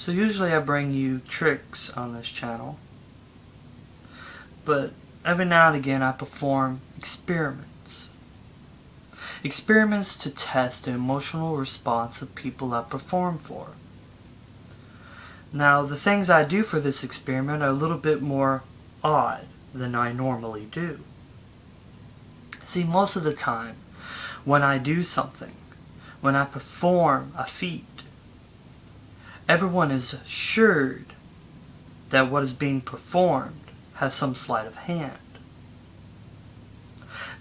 So usually I bring you tricks on this channel, but every now and again I perform experiments. Experiments to test the emotional response of people I perform for. Now the things I do for this experiment are a little bit more odd than I normally do. See, most of the time when I do something, when I perform a feat, everyone is assured that what is being performed has some sleight of hand.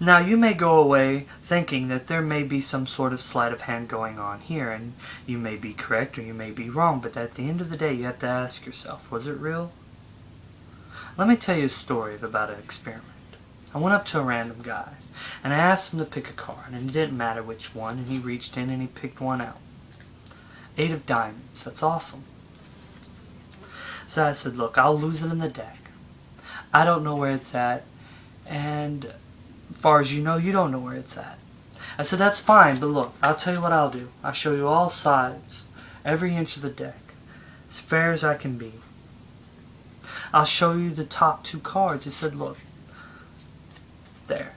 Now you may go away thinking that there may be some sort of sleight of hand going on here, and you may be correct or you may be wrong, but at the end of the day you have to ask yourself, was it real? Let me tell you a story about an experiment. I went up to a random guy and I asked him to pick a card, and it didn't matter which one, and he reached in and he picked one out. 8 of diamonds. That's awesome. So I said, look, I'll lose it in the deck. I don't know where it's at, and as far as you know, you don't know where it's at. I said, that's fine, but look, I'll tell you what I'll do. I'll show you all sides, every inch of the deck, as fair as I can be. I'll show you the top 2 cards. He said, look, there.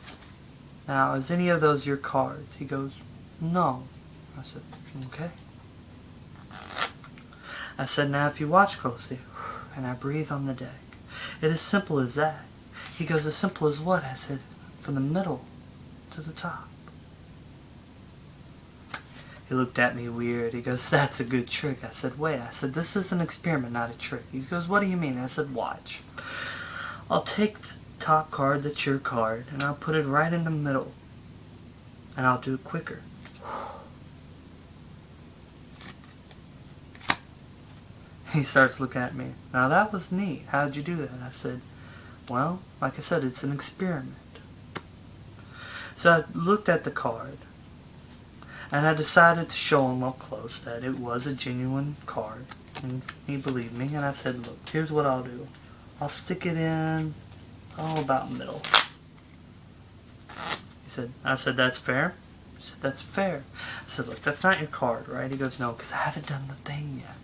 Now, is any of those your cards? He goes, no. I said, okay. I said, now if you watch closely, and I breathe on the deck, it's as simple as that. He goes, as simple as what? I said, from the middle to the top. He looked at me weird. He goes, that's a good trick. I said, wait. I said, this is an experiment, not a trick. He goes, what do you mean? I said, watch. I'll take the top card that's your card, and I'll put it right in the middle, and I'll do it quicker. He starts looking at me. Now that was neat. How'd you do that? I said, well, like I said, it's an experiment. So I looked at the card, and I decided to show him up close that it was a genuine card. And he believed me, and I said, look, here's what I'll do. I'll stick it in, about middle. I said, that's fair? He said, that's fair. I said, look, that's not your card, right? He goes, no, because I haven't done the thing yet.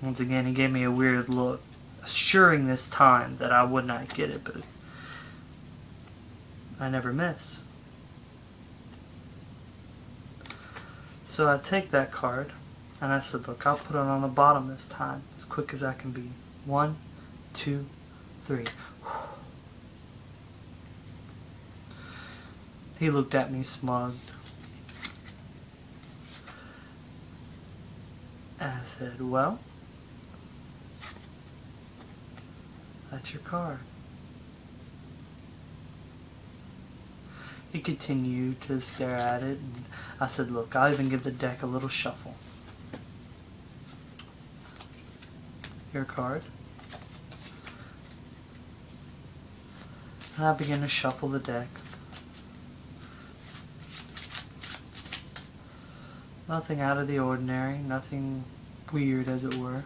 Once again, he gave me a weird look, assuring this time that I would not get it, but I never miss. So I take that card, and I said, look, I'll put it on the bottom this time, as quick as I can be. 1, 2, 3. He looked at me smug. And I said, well, that's your card. He continued to stare at it, and I said, look, I'll even give the deck a little shuffle. Your card. And I began to shuffle the deck. Nothing out of the ordinary, nothing weird as it were.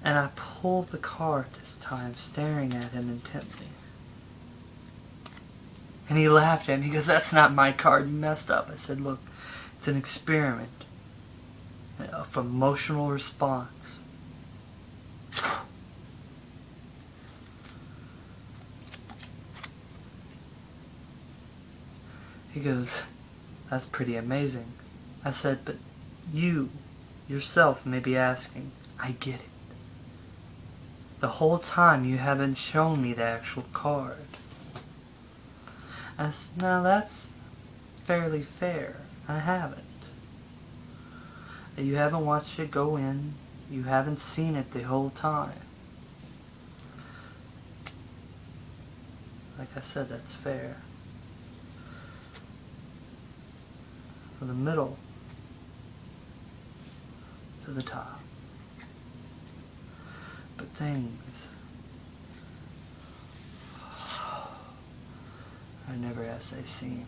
And I pulled the card this time, staring at him intently. And he laughed at me. He goes, that's not my card, you messed up. I said, look, it's an experiment of emotional response. He goes, that's pretty amazing. I said, but you, yourself, may be asking, I get it. The whole time you haven't shown me the actual card. I said, now that's fairly fair. I haven't. You haven't watched it go in. You haven't seen it the whole time. Like I said, that's fair. From the middle to the top. But things are never as they seem.